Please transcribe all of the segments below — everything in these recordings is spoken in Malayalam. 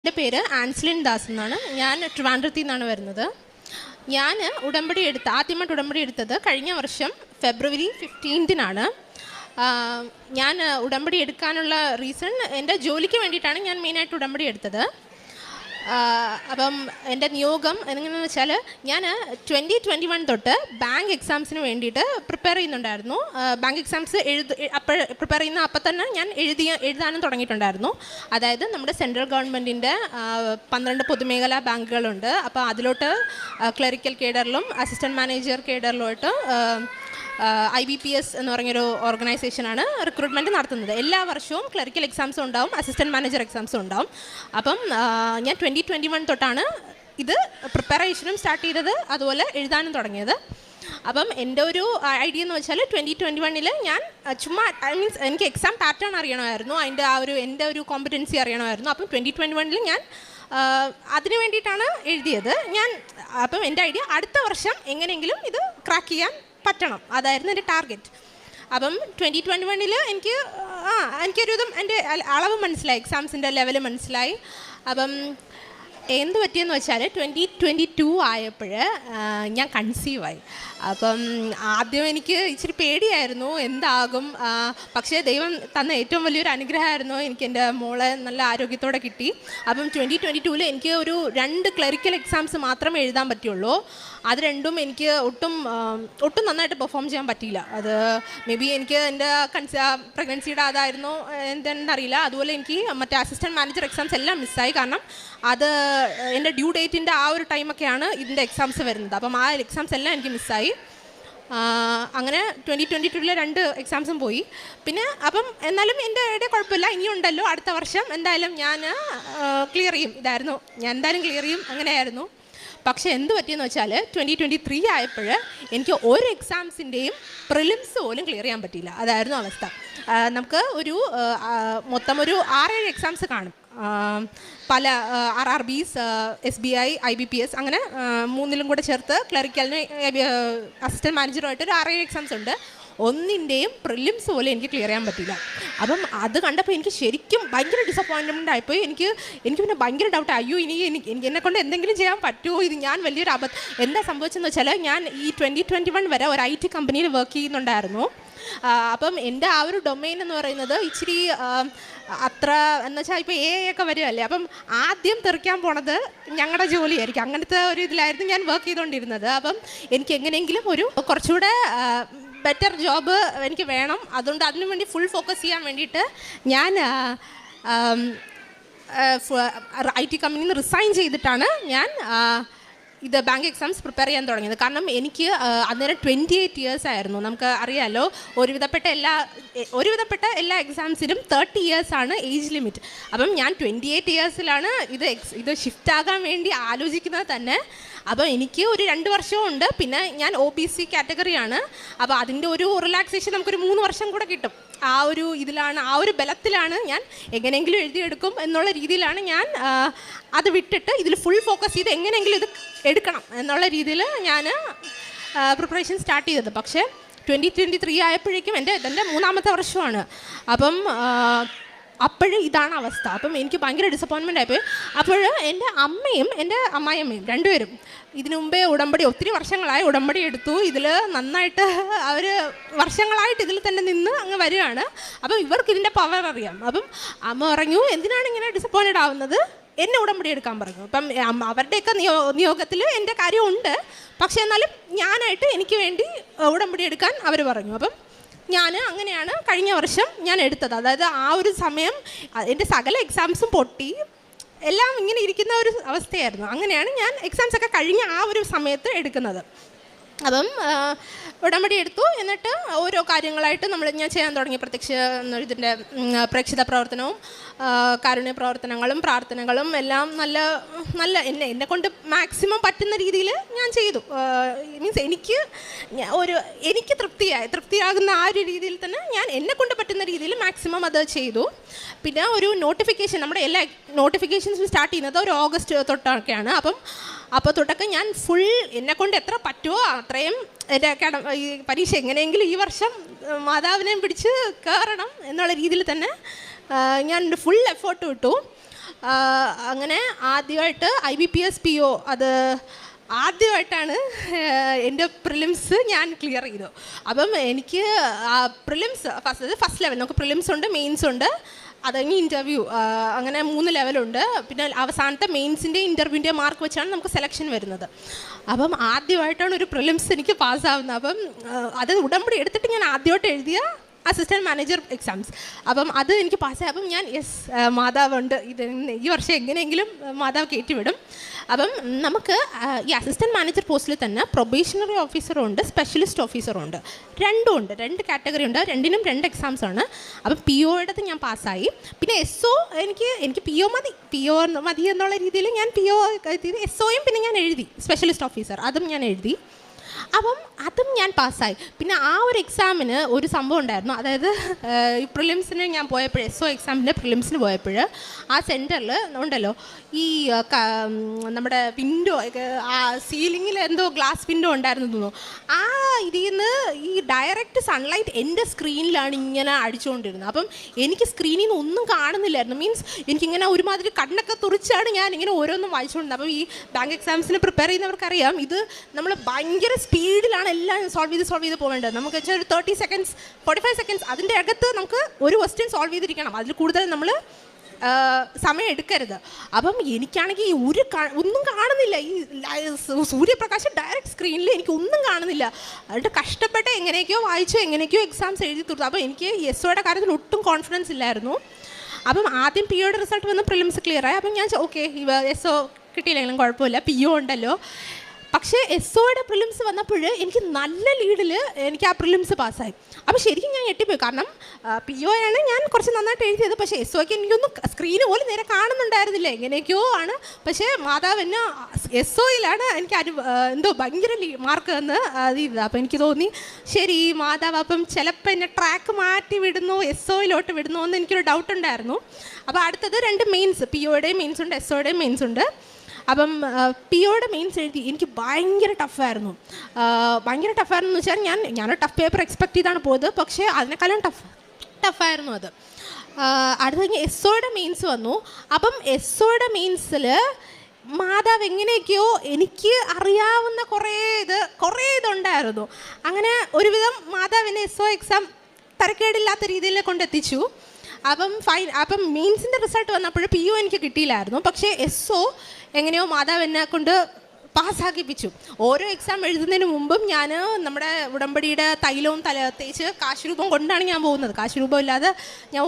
എൻ്റെ പേര് ആൻസ്ലിൻ ദാസ് എന്നാണ്. ഞാൻ ട്രിവാൻഡ്രത്തിൽ നിന്നാണ് വരുന്നത്. ഞാൻ ആദ്യമായിട്ട് ഉടമ്പടി എടുത്തത് കഴിഞ്ഞ വർഷം ഫെബ്രുവരി 15-നാണ്. ഞാൻ ഉടമ്പടി എടുക്കാനുള്ള റീസൺ എൻ്റെ ജോലിക്ക് വേണ്ടിയിട്ടാണ് ഞാൻ മെയിനായിട്ട് ഉടമ്പടി എടുത്തത്. അപ്പം എൻ്റെ നിയോഗം എങ്ങനെയാണെന്ന് വെച്ചാൽ ഞാൻ 2021 തൊട്ട് ബാങ്ക് എക്സാംസിന് വേണ്ടിയിട്ട് പ്രിപ്പയർ ചെയ്യുന്നുണ്ടായിരുന്നു. ബാങ്ക് എക്സാംസ് പ്രിപ്പയർ ചെയ്യുന്ന അപ്പം തന്നെ ഞാൻ എഴുതാനും തുടങ്ങിയിട്ടുണ്ടായിരുന്നു. അതായത് നമ്മുടെ സെൻട്രൽ ഗവൺമെൻറ്റിൻ്റെ 12 പൊതുമേഖലാ ബാങ്കുകളുണ്ട്. അപ്പോൾ അതിലോട്ട് ക്ലറിക്കൽ കേഡറിലും അസിസ്റ്റൻറ്റ് മാനേജർ കേഡറിലുമായിട്ട് IBPS എന്ന് പറഞ്ഞൊരു ഓർഗനൈസേഷനാണ് റിക്രൂട്ട്മെൻറ്റ് നടത്തുന്നത്. എല്ലാ വർഷവും ക്ലറിക്കൽ എക്സാംസും ഉണ്ടാവും, അസിസ്റ്റൻറ്റ് മാനേജർ എക്സാംസും ഉണ്ടാവും. അപ്പം ഞാൻ 2021 തൊട്ടാണ് ഇത് പ്രിപ്പറേഷനും സ്റ്റാർട്ട് ചെയ്തത്, അതുപോലെ എഴുതാനും തുടങ്ങിയത്. അപ്പം എൻ്റെ ഒരു ഐഡിയ എന്ന് വെച്ചാൽ 2021 ഞാൻ ചുമ്മാ എനിക്ക് എക്സാം പാറ്റേൺ അറിയണമായിരുന്നു, എൻ്റെ ഒരു കോമ്പറ്റൻസി അറിയണമായിരുന്നു. അപ്പം 2021 ഞാൻ അതിന് വേണ്ടിയിട്ടാണ് എഴുതിയത്. അപ്പം എൻ്റെ ഐഡിയ അടുത്ത വർഷം എങ്ങനെയെങ്കിലും ഇത് ക്രാക്ക് ചെയ്യാൻ പറ്റണം, അതായിരുന്നു എൻ്റെ ടാർഗറ്റ്. അപ്പം 2021 എനിക്കൊരുവിധം എൻ്റെ അളവ് മനസ്സിലായി, എക്സാംസിൻ്റെ ലെവൽ മനസ്സിലായി. അപ്പം എന്ത് പറ്റിയെന്ന് വെച്ചാൽ 2022 ആയപ്പോൾ ഞാൻ കൺസീവായി. അപ്പം ആദ്യം എനിക്ക് ഇച്ചിരി പേടിയായിരുന്നു എന്താകും, പക്ഷേ ദൈവം തന്ന ഏറ്റവും വലിയൊരു അനുഗ്രഹമായിരുന്നു, എനിക്ക് എൻ്റെ മോളെ നല്ല ആരോഗ്യത്തോടെ കിട്ടി. അപ്പം 2022 എനിക്ക് ഒരു 2 ക്ലറിക്കൽ എക്സാംസ് മാത്രമേ എഴുതാൻ പറ്റുള്ളൂ. അത് രണ്ടും എനിക്ക് ഒട്ടും നന്നായിട്ട് പെർഫോം ചെയ്യാൻ പറ്റിയില്ല. അത് മേ ബി എനിക്ക് എൻ്റെ പ്രഗ്നൻസിയുടെ അതായിരുന്നു എന്തെന്നറിയില്ല. അതുപോലെ എനിക്ക് മറ്റേ അസിസ്റ്റൻറ്റ് മാനേജർ എക്സാംസ് എല്ലാം മിസ്സായി. കാരണം അത് എൻ്റെ ഡ്യൂ ഡേറ്റിൻ്റെ ആ ഒരു ടൈമൊക്കെയാണ് ഇതിൻ്റെ എക്സാംസ് വരുന്നത്. അപ്പം ആ എക്സാംസ് എല്ലാം എനിക്ക് മിസ്സായി. അങ്ങനെ 2022 2 എക്സാംസും പോയി. പിന്നെ അപ്പം എന്നാലും എൻ്റെ കുഴപ്പമില്ല, ഇനിയുണ്ടല്ലോ അടുത്ത വർഷം എന്തായാലും ഞാൻ ക്ലിയർ ചെയ്യും, ഞാൻ എന്തായാലും ക്ലിയർ ചെയ്യും, അങ്ങനെയായിരുന്നു. പക്ഷേ എന്ത് പറ്റിയെന്ന് വെച്ചാൽ 2023 ആയപ്പോൾ എനിക്ക് ഒരു എക്സാംസിൻ്റെയും പ്രിലിംസ് പോലും ക്ലിയർ ചെയ്യാൻ പറ്റിയില്ല. അതായിരുന്നു അവസ്ഥ. നമുക്ക് മൊത്തം ഒരു 6-7 എക്സാംസ് കാണും. പല RRBs, SBI, IBPS അങ്ങനെ 3ലും കൂടെ ചേർത്ത് ക്ലറിക്കലിന് അസിസ്റ്റൻറ്റ് മാനേജറുമായിട്ട് ഒരു 6-7 എക്സാംസ് ഉണ്ട്. ഒന്നിൻ്റെയും പ്രിലിംസ് പോലും എനിക്ക് ക്ലിയർ ചെയ്യാൻ പറ്റില്ല. അപ്പം അത് കണ്ടപ്പോൾ എനിക്ക് ശരിക്കും ഭയങ്കര ഡിസപ്പോയിൻമെൻ്റ് ആയിപ്പോയി. എനിക്ക് പിന്നെ ഭയങ്കര ഡൗട്ട്, അയ്യോ ഇനി എന്നെക്കൊണ്ട് എന്തെങ്കിലും ചെയ്യാൻ പറ്റുമോ, ഇത് ഞാൻ വലിയൊരു എന്താ സംഭവിച്ചതെന്ന് വെച്ചാൽ ഞാൻ ഈ 2021 വരെ ഒരു IT കമ്പനിയിൽ വർക്ക് ചെയ്യുന്നുണ്ടായിരുന്നു. അപ്പം എൻ്റെ ആ ഒരു ഡൊമൈൻ എന്ന് പറയുന്നത് ഇച്ചിരി അത്ര എന്നുവെച്ചാൽ ഇപ്പോൾ ഒക്കെ വരുമല്ലേ, അപ്പം ആദ്യം തെറിക്കാൻ പോണത് ഞങ്ങളുടെ ജോലിയായിരിക്കും. അങ്ങനത്തെ ഒരു ഇതിലായിരുന്നു ഞാൻ വർക്ക് ചെയ്തുകൊണ്ടിരുന്നത്. അപ്പം എനിക്ക് എങ്ങനെയെങ്കിലും ഒരു കുറച്ചുകൂടെ ബെറ്റർ ജോബ് എനിക്ക് വേണം. അതുകൊണ്ട് അതിനു വേണ്ടി ഫുൾ ഫോക്കസ് ചെയ്യാൻ വേണ്ടിയിട്ട് ഞാൻ IT കമ്പനിയിൽ നിന്ന് റിസൈൻ ചെയ്തിട്ടാണ് ഞാൻ ഇത് ബാങ്ക് എക്സാംസ് പ്രിപ്പയർ ചെയ്യാൻ തുടങ്ങിയത്. കാരണം എനിക്ക് അന്നേരം 28 ഇയേഴ്സ് ആയിരുന്നു. നമുക്ക് അറിയാമല്ലോ, ഒരുവിധപ്പെട്ട എല്ലാ എക്സാംസിനും 30 ഇയേഴ്സാണ് ഏജ് ലിമിറ്റ്. അപ്പം ഞാൻ 28 ഇയേഴ്സിലാണ് ഇത് ഷിഫ്റ്റ് ആകാൻ വേണ്ടി ആലോചിക്കുന്നത് തന്നെ. അപ്പോൾ എനിക്ക് ഒരു 2 വർഷമുണ്ട്. പിന്നെ ഞാൻ OBC കാറ്റഗറിയാണ്. അപ്പോൾ അതിൻ്റെ ഒരു റിലാക്സേഷൻ നമുക്കൊരു 3 വർഷം കൂടെ കിട്ടും. ആ ഒരു ബലത്തിലാണ് ഞാൻ എങ്ങനെയെങ്കിലും എഴുതിയെടുക്കും എന്നുള്ള രീതിയിലാണ് ഞാൻ അത് വിട്ടിട്ട് ഇതിൽ ഫുൾ ഫോക്കസ് ചെയ്ത് എങ്ങനെയെങ്കിലും ഇത് എടുക്കണം എന്നുള്ള രീതിയിൽ ഞാൻ പ്രിപ്പറേഷൻ സ്റ്റാർട്ട് ചെയ്തത്. പക്ഷേ 2023 ആയപ്പോഴേക്കും എൻ്റെ 3ാമത്തെ വർഷമാണ്. അപ്പം അപ്പോഴും ഇതാണ് അവസ്ഥ. അപ്പം എനിക്ക് ഭയങ്കര ഡിസപ്പോയിൻമെൻ്റ് ആയിപ്പോയി. അപ്പോൾ എൻ്റെ അമ്മയും എൻ്റെ അമ്മായിയമ്മയും രണ്ടുപേരും ഇതിനു മുമ്പേ ഒത്തിരി വർഷങ്ങളായി ഉടമ്പടി എടുത്തു. ഇതിൽ നന്നായിട്ട് അവർ വർഷങ്ങളായിട്ട് ഇതിൽ തന്നെ നിന്ന് അങ്ങ് വരികയാണ്. അപ്പം ഇവർക്ക് ഇതിൻ്റെ പവർ അറിയാം. അപ്പം അമ്മ പറഞ്ഞു, എന്തിനാണ് ഇങ്ങനെ ഡിസപ്പോയിൻറ്റഡ് ആവുന്നത്, എന്നെ ഉടമ്പടി എടുക്കാൻ പറഞ്ഞു. അപ്പം അവരുടെയൊക്കെ നിയോഗത്തിൽ എൻ്റെ കാര്യമുണ്ട്, പക്ഷേ എന്നാലും ഞാനായിട്ട് എനിക്ക് വേണ്ടി ഉടമ്പടി എടുക്കാൻ അവർ പറഞ്ഞു. അപ്പം അങ്ങനെയാണ് കഴിഞ്ഞ വർഷം ഞാൻ എടുത്തത്. അതായത് ആ ഒരു സമയം എൻ്റെ സകല എക്സാംസും പൊട്ടി, എല്ലാം ഇങ്ങനെ ഇരിക്കുന്ന ഒരു അവസ്ഥയായിരുന്നു. അങ്ങനെയാണ് ഞാൻ എക്സാംസൊക്കെ കഴിഞ്ഞ ആ ഒരു സമയത്ത് എടുക്കുന്നത്. അപ്പം ഉടമ്പടി എടുത്തു. എന്നിട്ട് ഓരോ കാര്യങ്ങളായിട്ട് ഞാൻ ചെയ്യാൻ തുടങ്ങി. ഇതിൻ്റെ പ്രേക്ഷിത പ്രവർത്തനവും കാരുണ്യ പ്രവർത്തനങ്ങളും പ്രാർത്ഥനകളും എല്ലാം നല്ല എന്നെക്കൊണ്ട് മാക്സിമം പറ്റുന്ന രീതിയിൽ ഞാൻ ചെയ്തു. മീൻസ് എനിക്ക് തൃപ്തിയാകുന്ന ആ ഒരു രീതിയിൽ തന്നെ ഞാൻ എന്നെക്കൊണ്ട് പറ്റുന്ന രീതിയിൽ മാക്സിമം അത് ചെയ്തു. പിന്നെ ഒരു നോട്ടിഫിക്കേഷൻ, നമ്മുടെ എല്ലാ നോട്ടിഫിക്കേഷൻസും സ്റ്റാർട്ട് ചെയ്യുന്നത് ഒരു ഓഗസ്റ്റ് തൊട്ടൊക്കെയാണ്. അപ്പോൾ തൊട്ടൊക്കെ ഞാൻ ഫുൾ എന്നെക്കൊണ്ട് എത്ര പറ്റുമോ അത്രയും എൻ്റെ ഈ പരീക്ഷ എങ്ങനെയെങ്കിലും ഈ വർഷം മാതാവിനെയും പിടിച്ച് കയറണം എന്നുള്ള രീതിയിൽ തന്നെ ഞാൻ ഫുൾ എഫേർട്ട് ഇട്ടു. അങ്ങനെ ആദ്യമായിട്ട് IBPS PO അത് ആദ്യമായിട്ടാണ് എൻ്റെ പ്രിലിംസ് ഞാൻ ക്ലിയർ ചെയ്തു. അപ്പം എനിക്ക് പ്രിലിംസ് ഫസ്റ്റ് ലെവൽ നമുക്ക് പ്രിലിംസ് ഉണ്ട്, മെയിൻസ് ഉണ്ട്, അത് കഴിഞ്ഞ് ഇൻ്റർവ്യൂ, അങ്ങനെ 3 ലെവലുണ്ട്. പിന്നെ അവസാനത്തെ മെയിൻസിൻ്റെ ഇൻ്റർവ്യൂവിൻ്റെ മാർക്ക് വെച്ചാണ് നമുക്ക് സെലക്ഷൻ വരുന്നത്. അപ്പം ആദ്യമായിട്ടാണ് ഒരു പ്രിലിംസ് എനിക്ക് പാസ്സാവുന്നത്. അപ്പം അത് ഉടമ്പടി എടുത്തിട്ട് ഞാൻ ആദ്യമായിട്ട് എഴുതിയ അസിസ്റ്റൻറ്റ് മാനേജർ എക്സാംസ്. അപ്പം അത് എനിക്ക് പാസ്സായി. അപ്പം ഞാൻ മാതാവ് ഉണ്ട്, ഇത് ഈ വർഷം എങ്ങനെയെങ്കിലും മാതാവ് കയറ്റിവിടും. അപ്പം നമുക്ക് ഈ അസിസ്റ്റൻറ്റ് മാനേജർ പോസ്റ്റിൽ തന്നെ പ്രൊബേഷണറി ഓഫീസറും ഉണ്ട്, സ്പെഷ്യലിസ്റ്റ് ഓഫീസറും ഉണ്ട്. രണ്ടും ഉണ്ട്, 2 കാറ്റഗറി ഉണ്ട്. രണ്ടിനും 2 എക്സാംസ് ആണ്. അപ്പം POയുടേത് ഞാൻ പാസ്സായി. പിന്നെ SO എനിക്ക് PO മതി എന്നുള്ള രീതിയിൽ ഞാൻ PO SOയും പിന്നെ ഞാൻ എഴുതി, സ്പെഷ്യലിസ്റ്റ് ഓഫീസർ അതും ഞാൻ എഴുതി. അപ്പം അതും ഞാൻ പാസ്സായി. പിന്നെ ആ ഒരു എക്സാമിന് ഒരു സംഭവം ഉണ്ടായിരുന്നു. അതായത് ഈ പ്രിലിംസിന് ഞാൻ പോയപ്പോൾ, SO എക്സാമിൻ്റെ പ്രിലിംസിന് പോയപ്പോൾ ആ സെൻറ്ററിൽ ഉണ്ടല്ലോ ഈ നമ്മുടെ വിൻഡോ, ആ സീലിങ്ങിൽ എന്തോ ഗ്ലാസ് വിൻഡോ ഉണ്ടായിരുന്നു തോന്നുന്നു. ആ ഇതിൽ നിന്ന് ഈ ഡയറക്റ്റ് സൺലൈറ്റ് എൻ്റെ സ്ക്രീനിലാണ് ഇങ്ങനെ അടിച്ചുകൊണ്ടിരുന്നത്. അപ്പം എനിക്ക് സ്ക്രീനിൽ നിന്ന് ഒന്നും കാണുന്നില്ലായിരുന്നു. മീൻസ് എനിക്കിങ്ങനെ ഒരുമാതിരി കണ്ണൊക്കെ തുറിച്ചാണ് ഞാൻ ഇങ്ങനെ ഓരോന്നും വായിച്ചുകൊണ്ടിരുന്നത്. അപ്പം ഈ ബാങ്ക് എക്സാംസിന് പ്രിപ്പയർ ചെയ്യുന്നവർക്കറിയാം, ഇത് നമ്മൾ ഭയങ്കര സ്പീഡിലാണ് എല്ലാം സോൾവ് ചെയ്ത് പോകേണ്ടത്. നമുക്ക് വെച്ചാൽ ഒരു 30 സെക്കൻഡ്സ് 45 സെക്കൻഡ്സ് അതിൻ്റെ അകത്ത് നമുക്ക് ഒരു ക്വസ്റ്റ്യൻ സോൾവ് ചെയ്തിരിക്കണം. അതിൽ കൂടുതൽ നമ്മൾ സമയം എടുക്കരുത്. അപ്പം എനിക്കാണെങ്കിൽ ഒന്നും കാണുന്നില്ല. ഈ സൂര്യപ്രകാശം ഡയറക്റ്റ് സ്ക്രീനിൽ എനിക്ക് ഒന്നും കാണുന്നില്ല. എന്നിട്ട് കഷ്ടപ്പെട്ട് എങ്ങനെയൊക്കെയോ വായിച്ചു, എങ്ങനെയൊക്കെയോ എക്സാംസ് എഴുതി തീർത്തു. അപ്പോൾ എനിക്ക് SOയുടെ കാര്യത്തിൽ ഒട്ടും കോൺഫിഡൻസ് ഇല്ലായിരുന്നു. അപ്പം ആദ്യം POയുടെ റിസൾട്ട് വന്ന് പ്രിലിംസ് ക്ലിയറായി. അപ്പം ഞാൻ ഓക്കെ SO കിട്ടിയില്ലെങ്കിലും കുഴപ്പമില്ല, PO ഉണ്ടല്ലോ. പക്ഷേ SOയുടെ പ്രിലിംസ് വന്നപ്പോൾ എനിക്ക് നല്ല ലീഡിൽ എനിക്ക് ആ പ്രിലിംസ് പാസ്സായി. അപ്പോൾ ശരിക്കും ഞാൻ ഞെട്ടിപ്പോയി. കാരണം POയാണ് ഞാൻ കുറച്ച് നന്നായിട്ട് എഴുതിയത്. പക്ഷേ SOയ്ക്ക് എനിക്കൊന്നും സ്ക്രീന് പോലും നേരെ കാണുന്നുണ്ടായിരുന്നില്ല, എങ്ങനെയൊക്കെയോ ആണ്. പക്ഷേ മാതാവ് എന്നെ SOയിലാണ് എനിക്ക് എന്തോ ഭയങ്കര മാർക്ക് തന്ന് അത് ചെയ്തത്. അപ്പോൾ എനിക്ക് തോന്നി ശരി മാതാവ് അപ്പം ചിലപ്പോൾ എന്നെ ട്രാക്ക് മാറ്റി വിടുന്നു, SOയിലോട്ട് വിടുന്നു എന്ന് എനിക്കൊരു ഡൗട്ട് ഉണ്ടായിരുന്നു. അപ്പോൾ അടുത്തത് 2 മെയിൻസ്, POയുടെയും മെയിൻസ് ഉണ്ട്, SOയുടെയും മെയിൻസ് ഉണ്ട്. അപ്പം POയുടെ മെയിൻസ് എഴുതി. എനിക്ക് ഭയങ്കര ടഫായിരുന്നു എന്ന് വെച്ചാൽ ഞാനൊരു ടഫ് പേപ്പർ എക്സ്പെക്ട് ചെയ്താണ് പോയത്. പക്ഷേ അതിനേക്കാളും ടഫായിരുന്നു അത്. അടുത്ത കഴിഞ്ഞ് SOയുടെ മെയിൻസ് വന്നു. അപ്പം SOയുടെ മെയിൻസിൽ മാതാവ് എങ്ങനെയൊക്കെയോ എനിക്ക് അറിയാവുന്ന കുറേ ഇതുണ്ടായിരുന്നു. അങ്ങനെ ഒരുവിധം മാതാവിനെ SO എക്സാം തരക്കേടില്ലാത്ത രീതിയിൽ കൊണ്ടെത്തിച്ചു. അപ്പം മെയിൻസിൻ്റെ റിസൾട്ട് വന്നപ്പോൾ PO എനിക്ക് കിട്ടിയില്ലായിരുന്നു. പക്ഷേ SO എങ്ങനെയോ മാതാവ് എന്നെ കൊണ്ട് പാസ്സാക്കിപ്പിച്ചു. ഓരോ എക്സാം എഴുതുന്നതിന് മുമ്പും ഞാൻ നമ്മുടെ ഉടമ്പടിയുടെ തൈലവും തേച്ച് കാശ് രൂപം കൊണ്ടാണ് ഞാൻ പോകുന്നത്. കാശ് രൂപം ഇല്ലാതെ ഞാൻ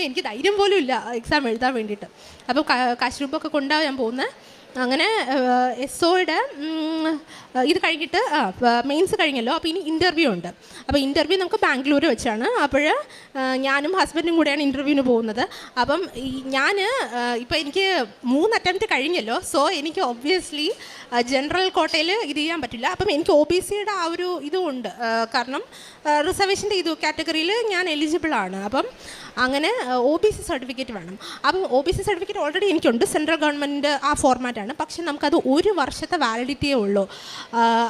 എനിക്ക് ധൈര്യം പോലും ഇല്ല എക്സാം എഴുതാൻ വേണ്ടിയിട്ട്. അപ്പോൾ കാശ് രൂപമൊക്കെ കൊണ്ടാണ് ഞാൻ പോകുന്നത്. അങ്ങനെ SOയുടെ ഇത് കഴിഞ്ഞിട്ട് മെയിൻസ് കഴിഞ്ഞല്ലോ. അപ്പോൾ ഇനി ഇൻ്റർവ്യൂ ഉണ്ട്. അപ്പോൾ ഇൻ്റർവ്യൂ നമുക്ക് ബാംഗ്ലൂർ വെച്ചാണ്. അപ്പോൾ ഞാനും ഹസ്ബൻഡും കൂടെയാണ് ഇൻ്റർവ്യൂവിന് പോകുന്നത്. അപ്പം ഇപ്പോൾ എനിക്ക് 3 അറ്റംപ്റ്റ് കഴിഞ്ഞല്ലോ. സോ എനിക്ക് ഒബ്വിയസ്ലി ജനറൽ കോട്ടയിൽ ഇത് ചെയ്യാൻ പറ്റില്ല. അപ്പം എനിക്ക് OBCയുടെ ആ ഒരു ഇതും ഉണ്ട്. കാരണം റിസർവേഷൻ്റെ കാറ്റഗറിയിൽ ഞാൻ എലിജിബിളാണ്. അപ്പം അങ്ങനെ OBC സർട്ടിഫിക്കറ്റ് വേണം. അപ്പം OBC സർട്ടിഫിക്കറ്റ് ഓൾറെഡി എനിക്കുണ്ട്, സെൻട്രൽ ഗവൺമെൻറ് ആ ഫോർമാറ്റാണ്. പക്ഷെ നമുക്കത് 1 വർഷത്തെ വാലിഡിറ്റിയേ ഉള്ളൂ.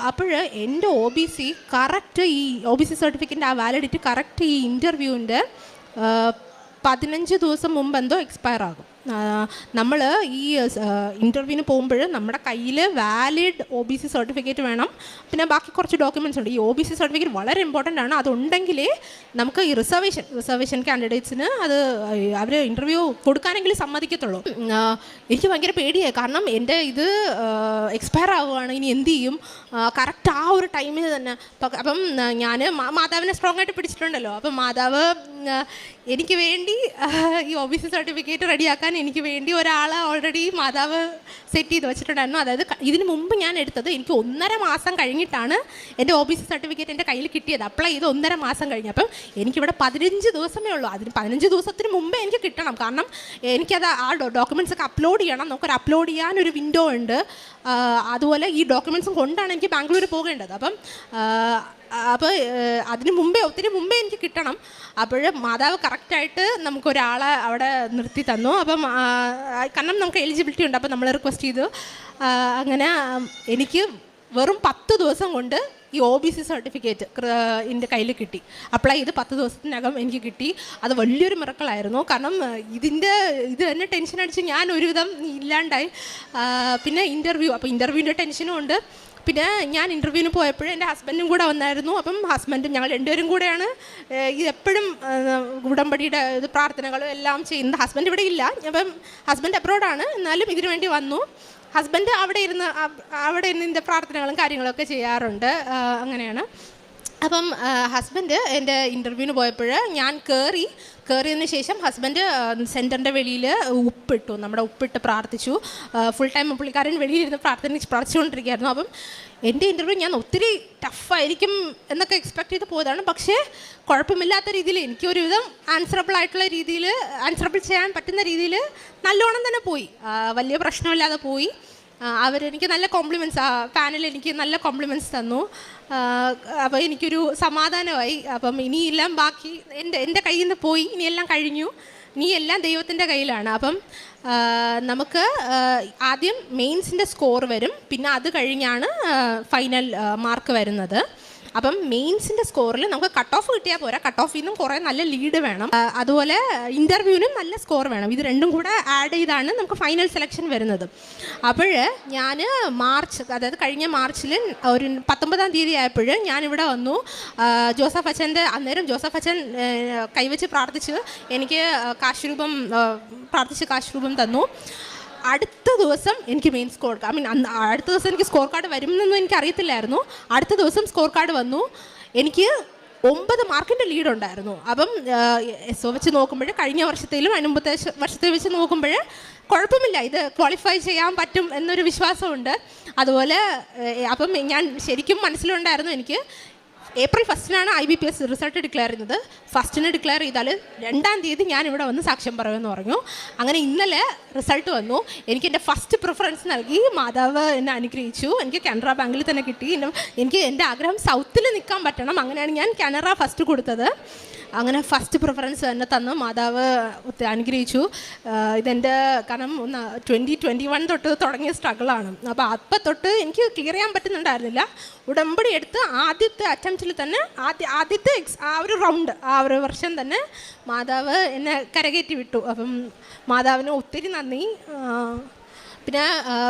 അപ്പോൾ എൻ്റെ OBC കറക്റ്റ് ഈ OBC സർട്ടിഫിക്കറ്റിൻ്റെ ആ വാലിഡിറ്റി കറക്റ്റ് ഈ ഇൻ്റർവ്യൂവിൻ്റെ 15 ദിവസം മുമ്പ് എന്തോ എക്സ്പയർ ആകും. നമ്മൾ ഈ ഇൻ്റർവ്യൂവിന് പോകുമ്പോൾ നമ്മുടെ കയ്യിൽ വാലിഡ് OBC സർട്ടിഫിക്കറ്റ് വേണം. പിന്നെ ബാക്കി കുറച്ച് ഡോക്യുമെൻറ്റ്സ് ഉണ്ട്. ഈ OBC സർട്ടിഫിക്കറ്റ് വളരെ ഇമ്പോർട്ടൻ്റ് ആണ്. അതുണ്ടെങ്കിലേ നമുക്ക് ഈ റിസർവേഷൻ കാൻഡിഡേറ്റ്സിന് അത് അവർ ഇൻ്റർവ്യൂ കൊടുക്കാനെങ്കിലും സമ്മതിക്കത്തുള്ളൂ. എനിക്ക് ഭയങ്കര പേടിയായി. കാരണം എൻ്റെ ഇത് എക്സ്പയർ ആവുകയാണ്, ഇനി എന്ത് ചെയ്യും? കറക്റ്റ് ആ ഒരു ടൈമിന് തന്നെ. അപ്പം ഞാൻ മാതാവിനെ സ്ട്രോങ് ആയിട്ട് പിടിച്ചിട്ടുണ്ടല്ലോ. അപ്പം മാതാവ് എനിക്ക് വേണ്ടി ഈ OBC സർട്ടിഫിക്കറ്റ് റെഡിയാക്കാൻ എനിക്ക് വേണ്ടി ഒരാളെ ഓൾറെഡി മാതാവ് സെറ്റ് ചെയ്ത് വെച്ചിട്ടുണ്ടായിരുന്നു. അതായത് ഇതിന് മുമ്പ് ഞാൻ എടുത്തത് എനിക്ക് 1.5 മാസം കഴിഞ്ഞിട്ടാണ് എൻ്റെ OBC സർട്ടിഫിക്കറ്റ് എൻ്റെ കയ്യിൽ കിട്ടിയത്. അപ്ലൈ ചെയ്ത് 1.5 മാസം കഴിഞ്ഞ്. അപ്പം എനിക്കിവിടെ 15 ദിവസമേ ഉള്ളൂ. അതിന് 15 ദിവസത്തിന് മുമ്പേ എനിക്ക് കിട്ടണം. കാരണം എനിക്കത് ആ ഡോക്യുമെൻറ്റ്സ് ഒക്കെ അപ്ലോഡ് ചെയ്യണം. നമുക്കൊരു അപ്ലോഡ് ചെയ്യാനൊരു വിൻഡോ ഉണ്ട്. അതുപോലെ ഈ ഡോക്യുമെൻറ്റ്സും കൊണ്ടാണ് എനിക്ക് ബാംഗ്ലൂർ പോകേണ്ടത്. അപ്പോൾ ഒത്തിരി മുമ്പേ എനിക്ക് കിട്ടണം. അപ്പോൾ മാതാവ് കറക്റ്റായിട്ട് നമുക്കൊരാളെ അവിടെ നിർത്തി തന്നു. അപ്പം കാരണം നമുക്ക് എലിജിബിലിറ്റി ഉണ്ട്. അപ്പോൾ നമ്മൾ റിക്വസ്റ്റ് ചെയ്തു. അങ്ങനെ എനിക്ക് വെറും 10 ദിവസം കൊണ്ട് ഈ OBC സർട്ടിഫിക്കറ്റ് എൻ്റെ കയ്യിൽ കിട്ടി. അപ്ലൈ ചെയ്ത് 10 ദിവസത്തിനകം എനിക്ക് കിട്ടി. അത് വലിയൊരു മിറക്കിളായിരുന്നു. കാരണം ഇത് തന്നെ ടെൻഷൻ അടിച്ച് ഞാൻ ഒരുവിധം ഇല്ലാണ്ടായി. പിന്നെ അപ്പോൾ ഇൻ്റർവ്യൂവിൻ്റെ ടെൻഷനും ഉണ്ട്. പിന്നെ ഞാൻ ഇൻ്റർവ്യൂവിന് പോയപ്പോഴും എൻ്റെ ഹസ്ബൻഡും കൂടെ വന്നായിരുന്നു. അപ്പം ഹസ്ബൻഡും ഞങ്ങൾ രണ്ടുപേരും കൂടെയാണ് എപ്പോഴും ഉടമ്പടിയുടെ പ്രാർത്ഥനകളും എല്ലാം ചെയ്യുന്നത്. ഹസ്ബൻഡ് ഇവിടെ ഇല്ല, അപ്പം ഹസ്ബൻഡ് അബ്രോഡാണ്, എന്നാലും ഇതിനു വേണ്ടി വന്നു. ഹസ്ബൻഡ് അവിടെ ഇരുന്ന് ഇതിൻ്റെ പ്രാർത്ഥനകളും കാര്യങ്ങളൊക്കെ ചെയ്യാറുണ്ട്. അങ്ങനെയാണ്. അപ്പം ഹസ്ബൻഡ് എൻ്റെ ഇൻ്റർവ്യൂവിന് പോയപ്പോൾ ഞാൻ കയറിയതിന് ശേഷം ഹസ്ബൻഡ് സെൻറ്ററിൻ്റെ വെളിയിൽ നമ്മുടെ ഉപ്പിട്ട് പ്രാർത്ഥിച്ചു. ഫുൾ ടൈം പുള്ളിക്കാരൻ വെളിയിലിരുന്ന് പ്രാർത്ഥിച്ചുകൊണ്ടിരിക്കുകയായിരുന്നു. അപ്പം എൻ്റെ ഇൻ്റർവ്യൂ ഞാൻ ഒത്തിരി ടഫായിരിക്കും എന്നൊക്കെ എക്സ്പെക്ട് ചെയ്ത് പോയതാണ്. പക്ഷേ കുഴപ്പമില്ലാത്ത രീതിയിൽ എനിക്കൊരുവിധം ആൻസറബിൾ ചെയ്യാൻ പറ്റുന്ന രീതിയിൽ നല്ലോണം തന്നെ പോയി. വലിയ പ്രശ്നമില്ലാതെ പോയി. അവരെനിക്ക് നല്ല കോംപ്ലിമെൻറ്റ്സ്, പാനൽ എനിക്ക് നല്ല കോംപ്ലിമെൻറ്റ്സ് തന്നു. അപ്പോൾ എനിക്കൊരു സമാധാനമായി. അപ്പം ഇനിയെല്ലാം ബാക്കി എൻ്റെ കയ്യിൽ നിന്ന് പോയി, ഇനിയെല്ലാം കഴിഞ്ഞു, ഇനി എല്ലാം ദൈവത്തിൻ്റെ കയ്യിലാണ്. അപ്പം നമുക്ക് ആദ്യം മെയിൻസിൻ്റെ സ്കോർ വരും, പിന്നെ അത് കഴിഞ്ഞാണ് ഫൈനൽ മാർക്ക് വരുന്നത്. അപ്പം മെയിൻസിൻ്റെ സ്കോറിൽ നമുക്ക് കട്ട് ഓഫ് കിട്ടിയാൽ പോരാ, കട്ട് ഓഫിൽ നിന്നും കുറേ നല്ല ലീഡ് വേണം. അതുപോലെ ഇൻ്റർവ്യൂവിനും നല്ല സ്കോർ വേണം. ഇത് രണ്ടും കൂടെ ആഡ് ചെയ്താണ് നമുക്ക് ഫൈനൽ സെലക്ഷൻ വരുന്നത്. അപ്പോൾ ഞാൻ അതായത് കഴിഞ്ഞ മാർച്ചിൽ ഒരു 19-ാം തീയതി ആയപ്പോൾ ഞാനിവിടെ വന്നു. ജോസഫ് അച്ഛൻ കൈവച്ച് പ്രാർത്ഥിച്ച് എനിക്ക് കാശ് രൂപം തന്നു. അടുത്ത ദിവസം എനിക്ക് മെയിൻ സ്കോർ അടുത്ത ദിവസം എനിക്ക് സ്കോർ കാർഡ് വരുമെന്നൊന്നും എനിക്ക് അറിയത്തില്ലായിരുന്നു. അടുത്ത ദിവസം സ്കോർ കാർഡ് വന്നു. എനിക്ക് 9 മാർക്കിൻ്റെ ലീഡ് ഉണ്ടായിരുന്നു. അപ്പം SO വെച്ച് നോക്കുമ്പോൾ കഴിഞ്ഞ വർഷത്തേലും അതിന് മുമ്പത്തെ വർഷത്തെ വെച്ച് നോക്കുമ്പോൾ കുഴപ്പമില്ല, ഇത് ക്വാളിഫൈ ചെയ്യാൻ പറ്റും എന്നൊരു വിശ്വാസമുണ്ട്. അതുപോലെ അപ്പം ഞാൻ ശരിക്കും മനസ്സിലുണ്ടായിരുന്നു എനിക്ക് April 1 IBPS റിസൾട്ട് ഡിക്ലെയർ ചെയ്യുന്നത്. 1 ഡിക്ലെയർ ചെയ്താൽ 2-ാം തീയതി ഞാനിവിടെ വന്ന് സാക്ഷ്യം പറയുമെന്ന് പറഞ്ഞു. അങ്ങനെ ഇന്നലെ റിസൾട്ട് വന്നു. എനിക്ക് എൻ്റെ ഫസ്റ്റ് പ്രിഫറൻസ് നൽകി മാതാവ് എന്നെ അനുഗ്രഹിച്ചു. എനിക്ക് കാനറ ബാങ്കിൽ തന്നെ കിട്ടി. എനിക്ക് എൻ്റെ ആഗ്രഹം സൗത്തിൽ നിൽക്കാൻ പറ്റണം. അങ്ങനെയാണ് ഞാൻ കാനറ ഫസ്റ്റ് കൊടുത്തത്. അങ്ങനെ ഫസ്റ്റ് പ്രിഫറൻസ് തന്നെ തന്നു. മാതാവ് അനുഗ്രഹിച്ചു. ഇതെൻ്റെ കാരണം 2021 തൊട്ട് തുടങ്ങിയ സ്ട്രഗിളാണ്. അപ്പോൾ തൊട്ട് എനിക്ക് ക്ലിയർ ചെയ്യാൻ പറ്റുന്നുണ്ടായിരുന്നില്ല. ഉടമ്പടി എടുത്ത് ആദ്യത്തെ അറ്റംപ്റ്റിൽ തന്നെ ആദ്യത്തെ ആ ഒരു വർഷം തന്നെ മാതാവ് എന്നെ കരകയറ്റി വിട്ടു. അപ്പം മാതാവിന് ഒത്തിരി നന്ദി. പിന്നെ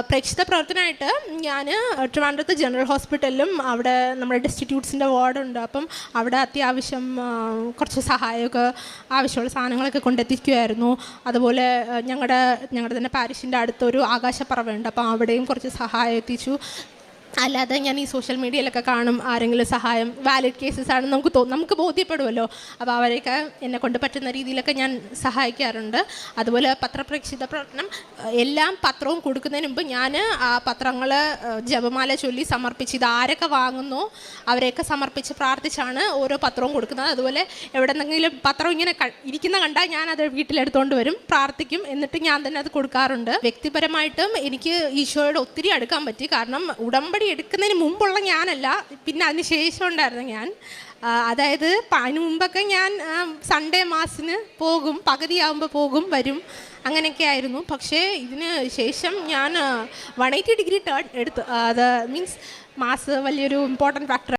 പ്രേക്ഷിത പ്രവർത്തനമായിട്ട് ഞാൻ ട്രിവാൻഡ്രത്ത് ജനറൽ ഹോസ്പിറ്റലിലും അവിടെ നമ്മുടെ ഡിസ്റ്റിറ്റ്യൂട്ട്സിൻ്റെ വാർഡുണ്ട്. അപ്പം അവിടെ അത്യാവശ്യം കുറച്ച് സഹായമൊക്കെ ആവശ്യമുള്ള സാധനങ്ങളൊക്കെ കൊണ്ടെത്തിക്കുമായിരുന്നു. അതുപോലെ ഞങ്ങളുടെ തന്നെ പാരിഷിൻ്റെ അടുത്തൊരു ആകാശപ്പറവുണ്ട്. അപ്പം അവിടെയും കുറച്ച് സഹായം എത്തിച്ചു. അല്ലാതെ ഞാൻ ഈ സോഷ്യൽ മീഡിയയിലൊക്കെ കാണും ആരെങ്കിലും സഹായം വാലിഡ് കേസസ് ആണെന്ന് നമുക്ക് ബോധ്യപ്പെടുമല്ലോ. അപ്പോൾ അവരെയൊക്കെ എന്നെ കൊണ്ട് പറ്റുന്ന രീതിയിലൊക്കെ ഞാൻ സഹായിക്കാറുണ്ട്. അതുപോലെ പത്രപ്രേക്ഷിത പ്രവർത്തനം എല്ലാം പത്രവും കൊടുക്കുന്നതിന് മുമ്പ് ഞാൻ ആ പത്രങ്ങൾ ജപമാല ചൊല്ലി സമർപ്പിച്ച് ഇത് ആരൊക്കെ വാങ്ങുന്നോ അവരെയൊക്കെ സമർപ്പിച്ച് പ്രാർത്ഥിച്ചാണ് ഓരോ പത്രവും കൊടുക്കുന്നത്. അതുപോലെ എവിടെ നിന്നെങ്കിലും പത്രം ഇങ്ങനെ ഇരിക്കുന്ന കണ്ടാൽ ഞാനത് വീട്ടിലെടുത്തുകൊണ്ട് വരും, പ്രാർത്ഥിക്കും, എന്നിട്ട് ഞാൻ തന്നെ അത് കൊടുക്കാറുണ്ട്. വ്യക്തിപരമായിട്ടും എനിക്ക് ഈശോയോട് ഒത്തിരി അടുക്കാൻ പറ്റി. കാരണം ഉടമ്പടി എടുക്കുന്നതിന് മുമ്പുള്ള ഞാനല്ല, പിന്നെ അതിന് ശേഷം ഉണ്ടായിരുന്നു ഞാൻ. അതായത് അതിന് മുമ്പൊക്കെ ഞാൻ സൺഡേ മാസിന് പോകും, പകുതിയാകുമ്പോൾ പോകും, വരും, അങ്ങനെയൊക്കെ ആയിരുന്നു. പക്ഷേ ഇതിന് ശേഷം ഞാൻ 180 ഡിഗ്രി ടേൺ എടുത്തു. അത് മീൻസ് മാസ് വലിയൊരു ഇമ്പോർട്ടൻറ്റ് ഫാക്ടർ